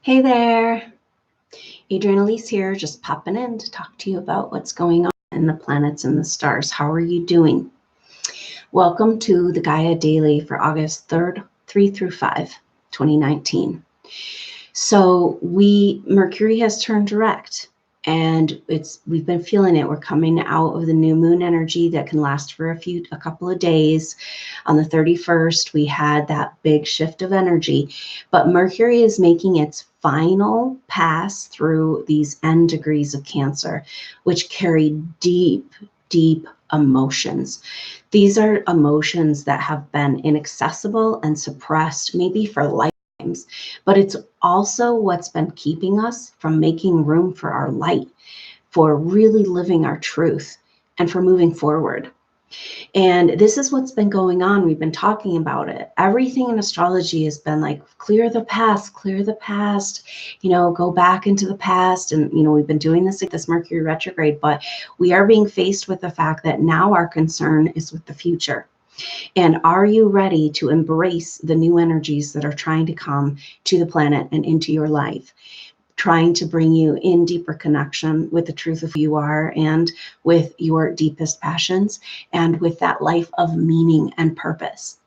Hey there, Adrienne Elise here, just popping in to talk to you about what's going on in the planets and the stars. How are you doing? Welcome to the Gaia Daily for August 3rd, 3 through 5, 2019. So Mercury has turned direct, and we've been feeling it. We're coming out of the new moon energy that can last for a couple of days. On the 31st, we had that big shift of energy, but Mercury is making its final pass through these end degrees of Cancer, which carry deep, deep emotions. These are emotions that have been inaccessible and suppressed, maybe for lifetimes, but it's also what's been keeping us from making room for our light, for really living our truth, and for moving forward. And this is what's been going on. We've been talking about it. Everything in astrology has been like, clear the past, go back into the past. And, we've been doing this Mercury retrograde, but we are being faced with the fact that now our concern is with the future. And are you ready to embrace the new energies that are trying to come to the planet and into your life, trying to bring you in deeper connection with the truth of who you are and with your deepest passions and with that life of meaning and purpose?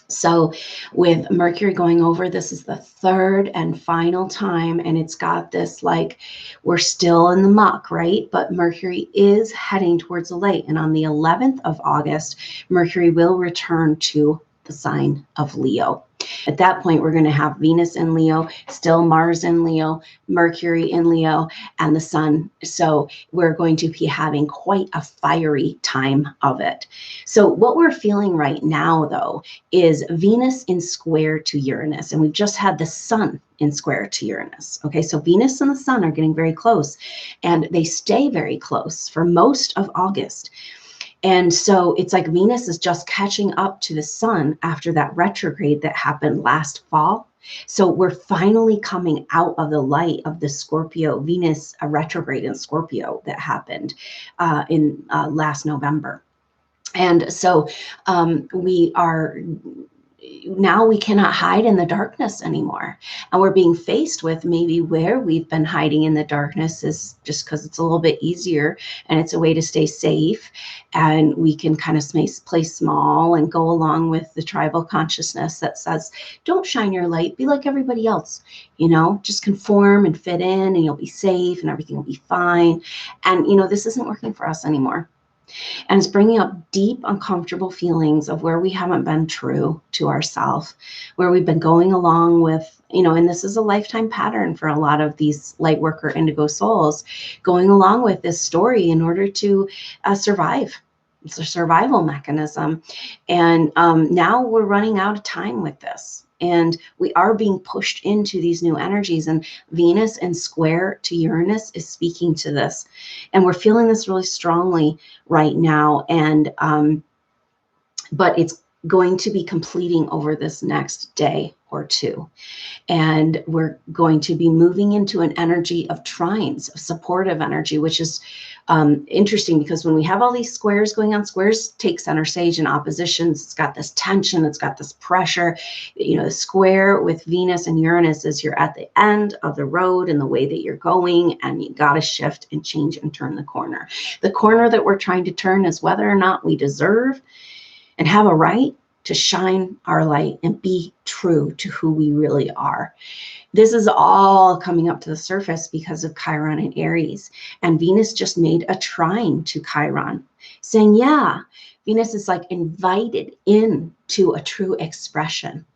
So with Mercury going over, this is the third and final time, and it's got this like, we're still in the muck, right? But Mercury is heading towards the light. And on the 11th of August, Mercury will return to the sign of Leo. At that point, we're going to have Venus in Leo, still Mars in Leo, Mercury in Leo, and the Sun. So we're going to be having quite a fiery time of it. So what we're feeling right now, though, is Venus in square to Uranus. And we've just had the Sun in square to Uranus. Okay, so Venus and the Sun are getting very close, and they stay very close for most of August. And so it's like Venus is just catching up to the Sun after that retrograde that happened last fall. So we're finally coming out of the light of the Scorpio, Venus retrograde in Scorpio that happened in last November. And so now we cannot hide in the darkness anymore. And we're being faced with maybe where we've been hiding in the darkness is just because it's a little bit easier and it's a way to stay safe. And we can kind of play small and go along with the tribal consciousness that says, don't shine your light, be like everybody else, just conform and fit in and you'll be safe and everything will be fine. And, this isn't working for us anymore. And it's bringing up deep, uncomfortable feelings of where we haven't been true to ourselves, where we've been going along with, and this is a lifetime pattern for a lot of these light worker indigo souls, going along with this story in order to survive. It's a survival mechanism. And now we're running out of time with this. And we are being pushed into these new energies, and Venus in square to Uranus is speaking to this. And we're feeling this really strongly right now. And, but it's going to be completing over this next day or two. And we're going to be moving into an energy of trines, supportive energy, which is interesting because when we have all these squares going on, squares take center stage in oppositions. It's got this tension, it's got this pressure. The square with Venus and Uranus is you're at the end of the road in the way that you're going, and you got to shift and change and turn the corner. The corner that we're trying to turn is whether or not we deserve and have a right to shine our light and be true to who we really are. This is all coming up to the surface because of Chiron and Aries. And Venus just made a trine to Chiron, saying, yeah, Venus is like invited into a true expression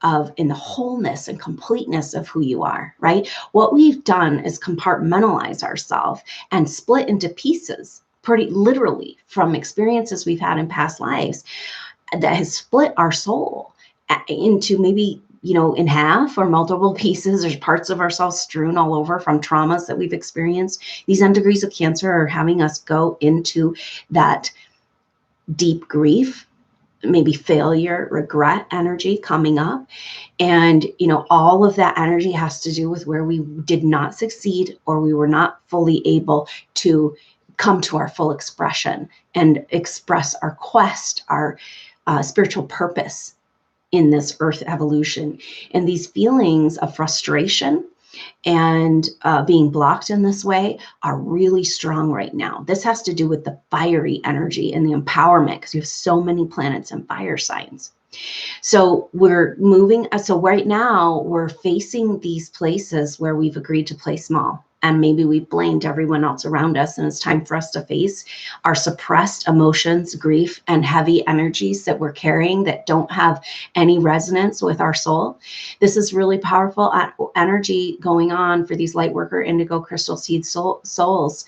of in the wholeness and completeness of who you are, right? What we've done is compartmentalize ourselves and split into pieces, pretty literally, from experiences we've had in past lives that has split our soul into maybe, in half or multiple pieces. There's parts of ourselves strewn all over from traumas that we've experienced. These end degrees of Cancer are having us go into that deep grief, maybe failure, regret energy coming up. And, all of that energy has to do with where we did not succeed or we were not fully able to come to our full expression and express our quest, our spiritual purpose in this earth evolution. And these feelings of frustration and being blocked in this way are really strong right now. This has to do with the fiery energy and the empowerment, because you have so many planets in fire signs. So we're moving. So right now we're facing these places where we've agreed to play small. And maybe we've blamed everyone else around us. And it's time for us to face our suppressed emotions, grief, and heavy energies that we're carrying that don't have any resonance with our soul. This is really powerful energy going on for these light worker indigo crystal seed souls.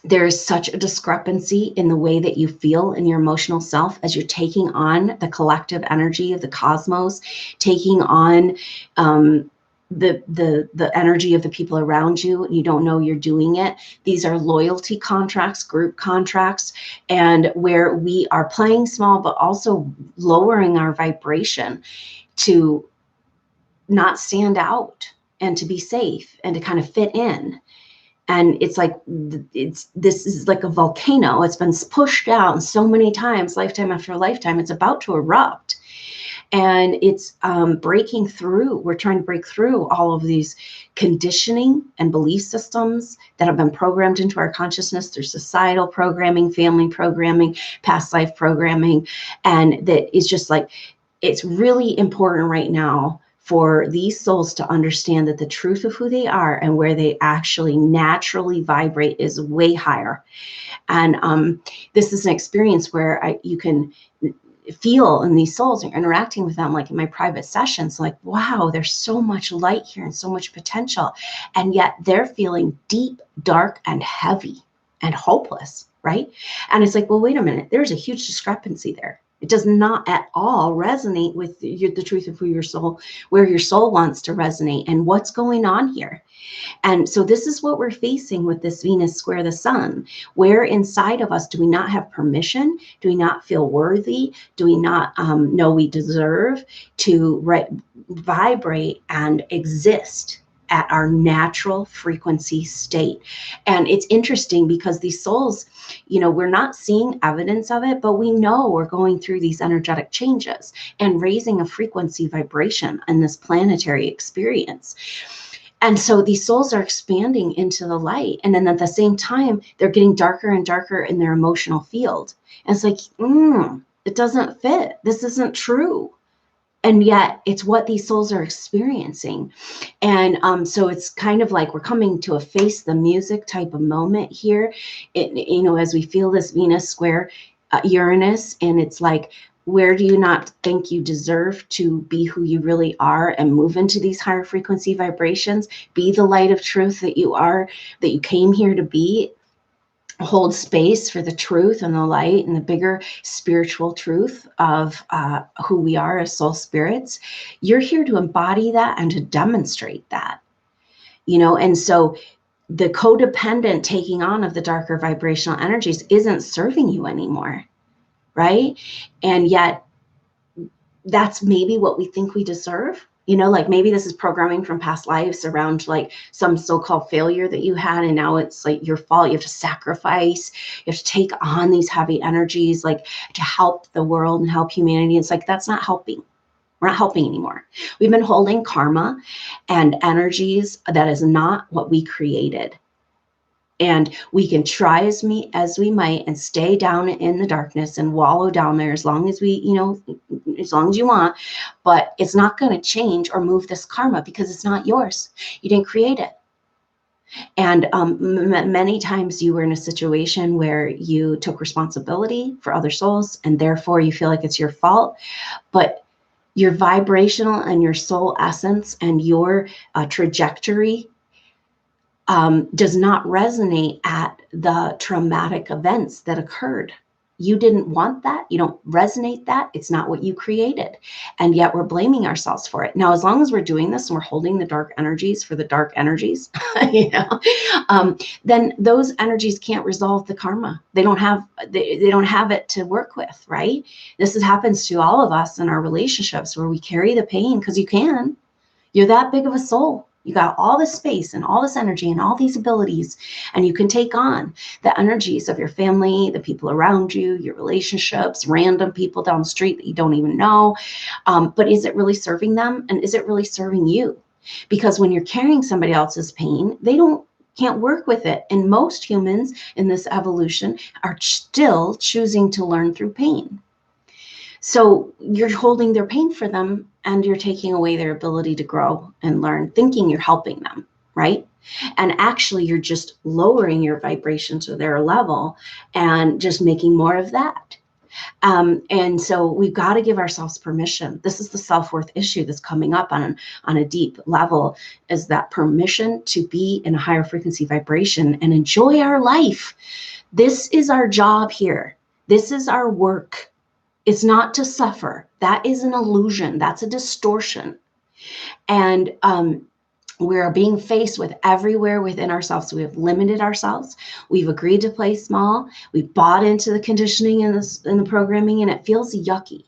There is such a discrepancy in the way that you feel in your emotional self as you're taking on the collective energy of the cosmos, taking on the energy of the people around you. You don't know you're doing it. These are loyalty contracts, group contracts, and where we are playing small, but also lowering our vibration to not stand out and to be safe and to kind of fit in. And it's like, this is like a volcano. It's been pushed out so many times, lifetime after lifetime. It's about to erupt. And it's breaking through. We're trying to break through all of these conditioning and belief systems that have been programmed into our consciousness through societal programming, family programming, past life programming. And that is just like, it's really important right now for these souls to understand that the truth of who they are and where they actually naturally vibrate is way higher. And this is an experience where you can feel in these souls and interacting with them, like in my private sessions, like, wow, there's so much light here and so much potential. And yet they're feeling deep, dark, and heavy and hopeless, right? And it's like, well, wait a minute, there's a huge discrepancy there. It does not at all resonate with the truth of who your soul, where your soul wants to resonate and what's going on here. And so this is what we're facing with this Venus square the sun. Where inside of us do we not have permission? Do we not feel worthy? Do we not know we deserve to vibrate and exist at our natural frequency state? And it's interesting because these souls, we're not seeing evidence of it, but we know we're going through these energetic changes and raising a frequency vibration in this planetary experience. And so these souls are expanding into the light. And then at the same time, they're getting darker and darker in their emotional field. And it's like, it doesn't fit. This isn't true. And yet it's what these souls are experiencing. And so it's kind of like we're coming to a face the music type of moment here, as we feel this Venus square Uranus. And it's like, where do you not think you deserve to be who you really are and move into these higher frequency vibrations, be the light of truth that you are, that you came here to be? Hold space for the truth and the light and the bigger spiritual truth of who we are as soul spirits. You're here to embody that and to demonstrate that, and so the codependent taking on of the darker vibrational energies isn't serving you anymore, right? And yet that's maybe what we think we deserve. Like maybe this is programming from past lives around like some so-called failure that you had, and now it's like your fault. You have to sacrifice, you have to take on these heavy energies, like to help the world and help humanity. It's like, that's not helping. We're not helping anymore. We've been holding karma and energies that is not what we created. And we can try as we might and stay down in the darkness and wallow down there as long as as long as you want, but it's not going to change or move this karma because it's not yours. You didn't create it. And many times you were in a situation where you took responsibility for other souls and therefore you feel like it's your fault, but your vibrational and your soul essence and your trajectory does not resonate at the traumatic events that occurred. You didn't want that. You don't resonate that. It's not what you created. And yet we're blaming ourselves for it. Now, as long as we're doing this and we're holding the dark energies for the dark energies, then those energies can't resolve the karma. They don't have it to work with, right? This happens to all of us in our relationships where we carry the pain because you're that big of a soul. You got all this space and all this energy and all these abilities, and you can take on the energies of your family, the people around you, your relationships, random people down the street that you don't even know. But is it really serving them? And is it really serving you? because when you're carrying somebody else's pain, they can't work with it. And most humans in this evolution are still choosing to learn through pain. So you're holding their pain for them, and you're taking away their ability to grow and learn, thinking you're helping them, right? And actually, you're just lowering your vibration to their level and just making more of that. And so we've got to give ourselves permission. This is the self-worth issue that's coming up on a deep level, is that permission to be in a higher frequency vibration and enjoy our life. This is our job here. This is our work. It's not to suffer. That is an illusion. That's a distortion. And we're being faced with everywhere within ourselves. So we have limited ourselves. We've agreed to play small. We bought into the conditioning and the programming, and it feels yucky.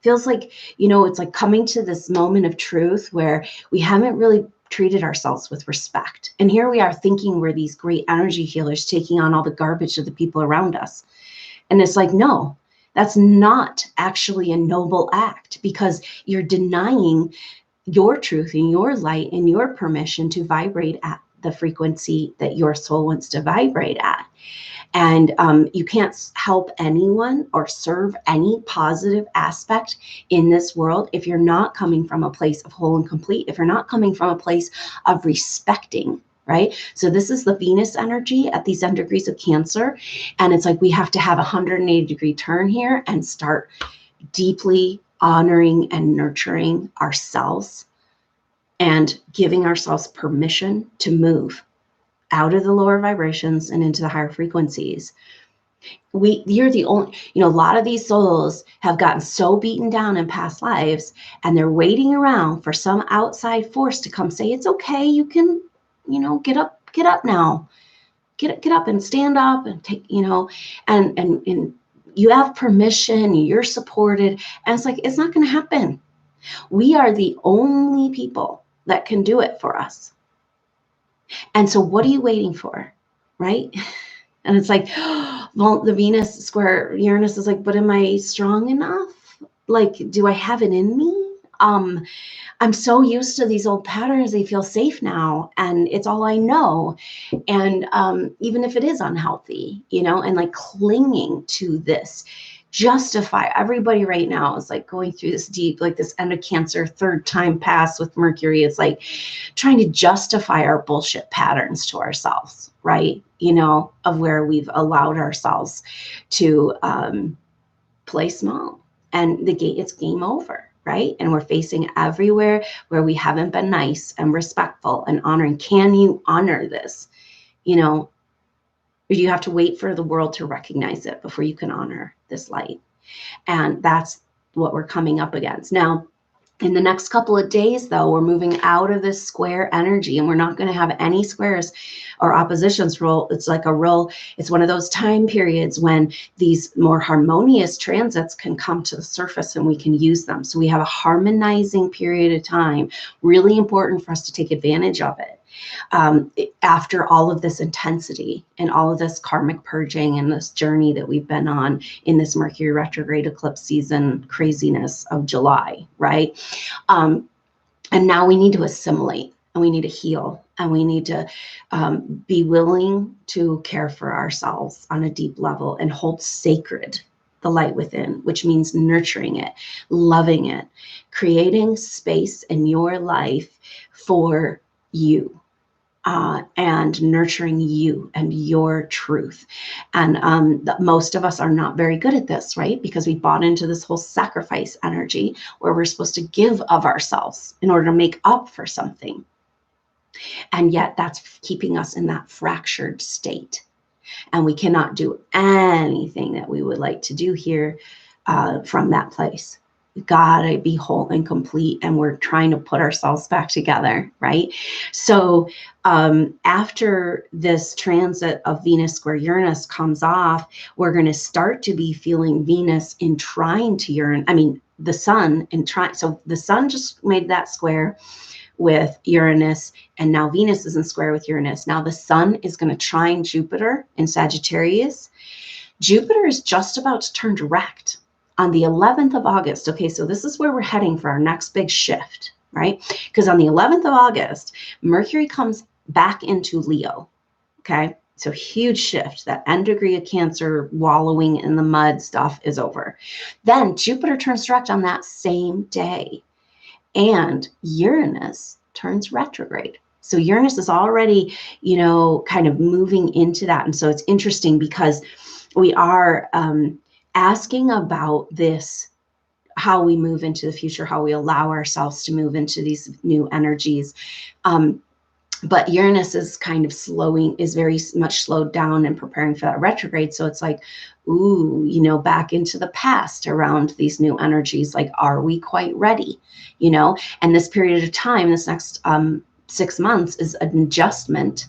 Feels like, it's like coming to this moment of truth where we haven't really treated ourselves with respect. And here we are thinking we're these great energy healers taking on all the garbage of the people around us. And it's like, no, that's not actually a noble act, because you're denying your truth and your light and your permission to vibrate at the frequency that your soul wants to vibrate at. And you can't help anyone or serve any positive aspect in this world if you're not coming from a place of whole and complete, if you're not coming from a place of respecting, right? So this is the Venus energy at these 10 degrees of Cancer. And it's like we have to have a 180-degree turn here and start deeply honoring and nurturing ourselves and giving ourselves permission to move out of the lower vibrations and into the higher frequencies. You're the only, a lot of these souls have gotten so beaten down in past lives, and they're waiting around for some outside force to come say, it's okay, you can, get up now, get up and stand up and take, and you have permission, you're supported. And it's like, it's not going to happen. We are the only people that can do it for us. And so what are you waiting for, right? And it's like, well, the Venus square Uranus is like, but am I strong enough? Like, do I have it in me? I'm so used to these old patterns, they feel safe now, and it's all I know. And even if it is unhealthy, and like clinging to this, everybody right now is like going through this deep, like this end of Cancer, third time pass with Mercury. It's like trying to justify our bullshit patterns to ourselves, right? Of where we've allowed ourselves to play small, and it's game over. Right? And we're facing everywhere where we haven't been nice and respectful and honoring. Can you honor this? Or you have to wait for the world to recognize it before you can honor this light. And that's what we're coming up against. Now, in the next couple of days, though, we're moving out of this square energy, and we're not going to have any squares or oppositions. It's one of those time periods when these more harmonious transits can come to the surface and we can use them. So we have a harmonizing period of time, really important for us to take advantage of it. After all of this intensity and all of this karmic purging and this journey that we've been on in this Mercury retrograde eclipse season craziness of July, right? And now we need to assimilate, and we need to heal, and we need to be willing to care for ourselves on a deep level and hold sacred the light within, which means nurturing it, loving it, creating space in your life for you. And nurturing you and your truth. And most of us are not very good at this, right? Because we bought into this whole sacrifice energy where we're supposed to give of ourselves in order to make up for something. And yet that's keeping us in that fractured state. And we cannot do anything that we would like to do here from that place. We've got to be whole and complete, and we're trying to put ourselves back together, right? So after this transit of Venus square Uranus comes off, we're going to start to be feeling Venus in trine to Uranus. I mean, the sun in trine. So the sun just made that square with Uranus, and now Venus is in square with Uranus. Now the sun is going to trine Jupiter in Sagittarius. Jupiter is just about to turn direct on the 11th of August. Okay, so this is where we're heading for our next big shift. right? Because on the 11th of August, Mercury comes back into Leo, okay? So huge shift. That end degree of Cancer, wallowing in the mud stuff is over. Then Jupiter turns direct on that same day, and Uranus turns retrograde. So Uranus is already, kind of moving into that. And so it's interesting because we are asking about this, how we move into the future, how we allow ourselves to move into these new energies. But Uranus is kind of is very much slowed down and preparing for that retrograde. So it's like, ooh, back into the past around these new energies. Like, are we quite ready? And this period of time, this next 6 months is an adjustment.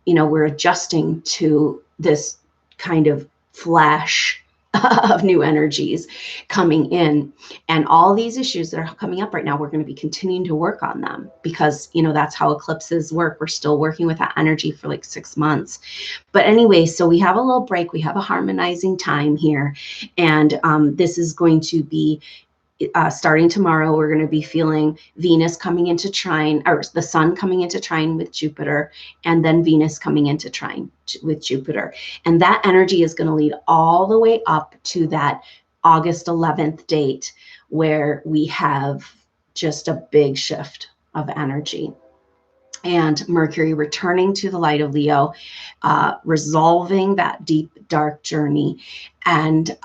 We're adjusting to this kind of flash of new energies coming in, and all these issues that are coming up right now, we're going to be continuing to work on them because that's how eclipses work. We're still working with that energy for like 6 months. But anyway, so we have a little break, we have a harmonizing time here, and this is going to be starting tomorrow. We're going to be feeling Venus coming into trine, or the sun coming into trine with Jupiter, and then Venus coming into trine with Jupiter. And that energy is going to lead all the way up to that August 11th date, where we have just a big shift of energy. And Mercury returning to the light of Leo, resolving that deep, dark journey, and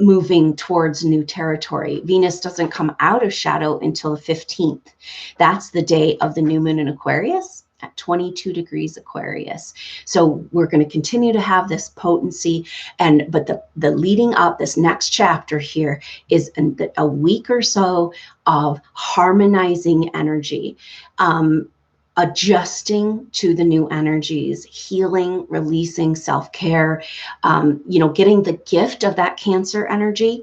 moving towards new territory. Venus doesn't come out of shadow until the 15th. That's the day of the new moon in Aquarius at 22 degrees Aquarius. So we're going to continue to have this potency, but the leading up, this next chapter here is a week or so of harmonizing energy, adjusting to the new energies, healing, releasing, self-care, getting the gift of that Cancer energy,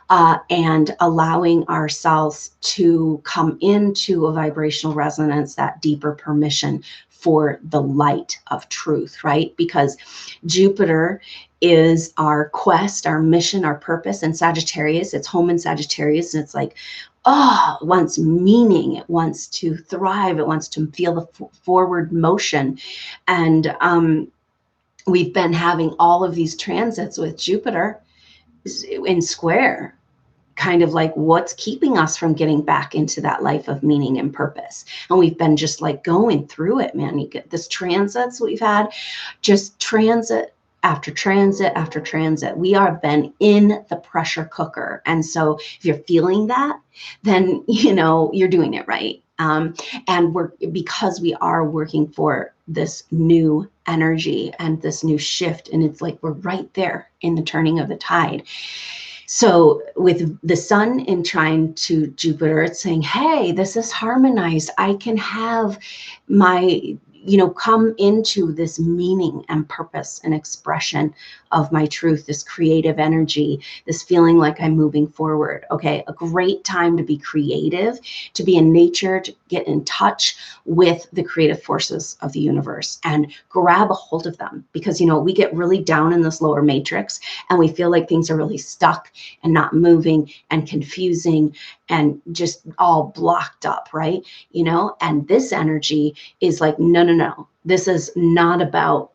and allowing ourselves to come into a vibrational resonance, that deeper permission for the light of truth, right? Because Jupiter is our quest, our mission, our purpose, and Sagittarius, it's home in Sagittarius, and it's like, it wants meaning, it wants to thrive, it wants to feel the forward motion. And we've been having all of these transits with Jupiter in square, kind of like what's keeping us from getting back into that life of meaning and purpose. And we've been just like going through it, man. You get this transits we've had, just transit after transit after transit. We have been in the pressure cooker. And so if you're feeling that, then, you're doing it right. And because we are working for this new energy and this new shift, and it's like, we're right there in the turning of the tide. So with the sun in trine to Jupiter, it's saying, hey, this is harmonized. I can have my, come into this meaning and purpose and expression of my truth, this creative energy, this feeling like I'm moving forward. Okay, a great time to be creative, to be in nature, to get in touch with the creative forces of the universe and grab a hold of them. Because, we get really down in this lower matrix and we feel like things are really stuck and not moving and confusing and just all blocked up, right? And this energy is like, no. This is not about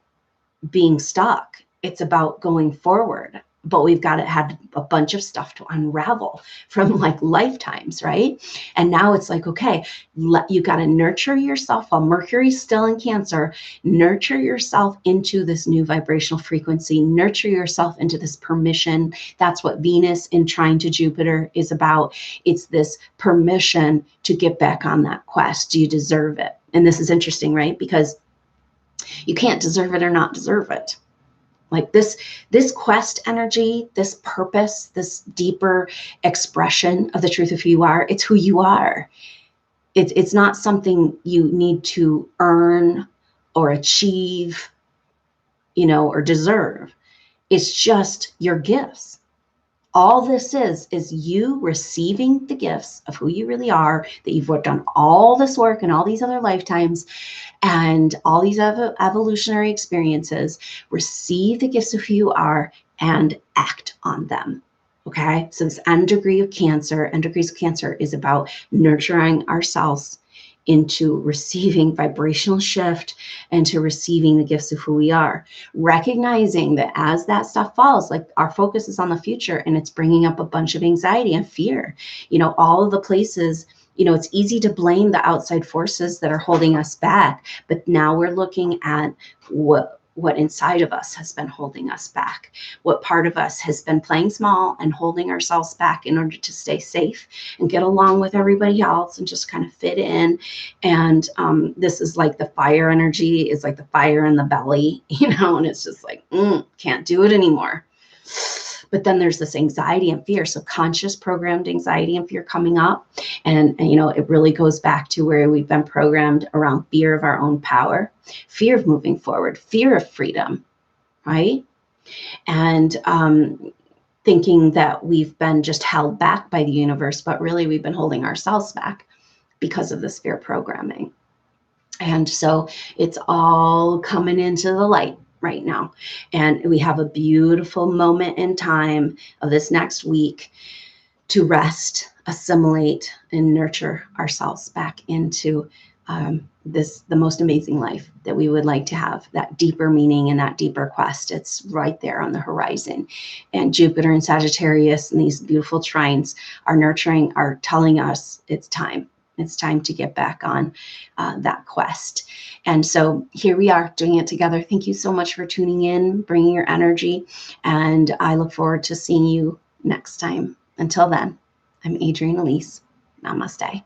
being stuck. It's about going forward. But we've got to have a bunch of stuff to unravel from like lifetimes, right? And now it's like, okay, you got to nurture yourself while Mercury's still in Cancer. Nurture yourself into this new vibrational frequency. Nurture yourself into this permission. That's what Venus in trine to Jupiter is about. It's this permission to get back on that quest. Do you deserve it? And this is interesting, right? Because you can't deserve it or not deserve it. Like this quest energy, this purpose, this deeper expression of the truth of who you are, it's who you are. It's not something you need to earn or achieve, or deserve. It's just your gifts. All this is you receiving the gifts of who you really are, that you've done all this work and all these other lifetimes and all these evolutionary experiences. Receive the gifts of who you are and act on them. Okay, so this end degrees of Cancer is about nurturing ourselves into receiving vibrational shift and to receiving the gifts of who we are. Recognizing that as that stuff falls, like our focus is on the future and it's bringing up a bunch of anxiety and fear. All of the places, it's easy to blame the outside forces that are holding us back, but now we're looking at what inside of us has been holding us back, what part of us has been playing small and holding ourselves back in order to stay safe and get along with everybody else and just kind of fit in. And this is like the fire energy is like the fire in the belly, and it's just like, can't do it anymore. But then there's this anxiety and fear, subconscious programmed anxiety and fear coming up. And it really goes back to where we've been programmed around fear of our own power, fear of moving forward, fear of freedom, right? And thinking that we've been just held back by the universe, but really we've been holding ourselves back because of this fear programming. And so it's all coming into the light right now. And we have a beautiful moment in time of this next week to rest, assimilate, and nurture ourselves back into the most amazing life that we would like to have, that deeper meaning and that deeper quest. It's right there on the horizon. And Jupiter and Sagittarius and these beautiful trines are telling us it's time. It's time to get back on that quest. And so here we are doing it together. Thank you so much for tuning in, bringing your energy. And I look forward to seeing you next time. Until then, I'm Adrienne Elise. Namaste.